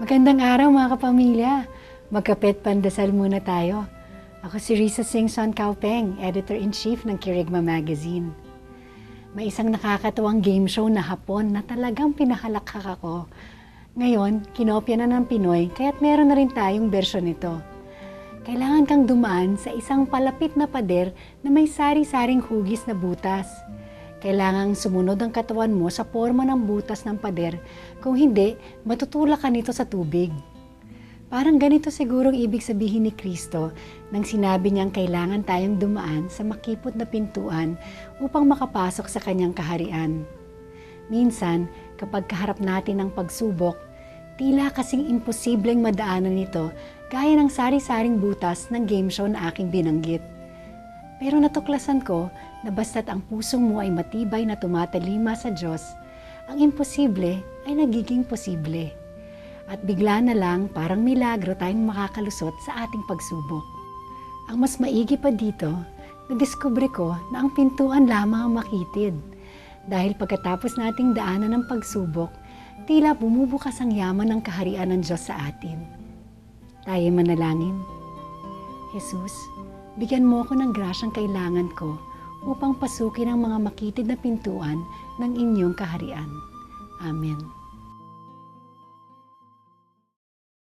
Magandang araw mga kapamilya. Magkapit pandasal muna tayo. Ako si Risa Singson Kaupeng, Editor-in-Chief ng Kirigma Magazine. May isang nakakatuwang game show na hapon na talagang pinahalakhak ako. Ngayon, kinopya na ng Pinoy kaya't meron na rin tayong bersyon nito. Kailangan kang dumaan sa isang palapit na pader na may sari-saring hugis na butas. Kailangang sumunod ang katawan mo sa forma ng butas ng pader, kung hindi, matutulak ka nito sa tubig. Parang ganito sigurong ibig sabihin ni Kristo nang sinabi niyang kailangan tayong dumaan sa makipot na pintuan upang makapasok sa kanyang kaharian. Minsan, kapag kaharap natin ang pagsubok, tila kasing imposibleng madaanan nito gaya ng sari-saring butas ng game show na aking binanggit. Pero natuklasan ko na basta't ang pusong mo ay matibay na tumatalima sa Diyos, ang imposible ay nagiging posible. At bigla na lang parang milagro tayong makakalusot sa ating pagsubok. Ang mas maigi pa dito, nadiskubre ko na ang pintuan lamang ang makitid. Dahil pagkatapos nating daanan ng pagsubok, tila bumubukas ang yaman ng kaharian ng Diyos sa atin. Tayo manalangin. Jesus, bigyan mo ako ng grasyang kailangan ko upang pasukin ang mga makitid na pintuan ng inyong kaharian. Amen.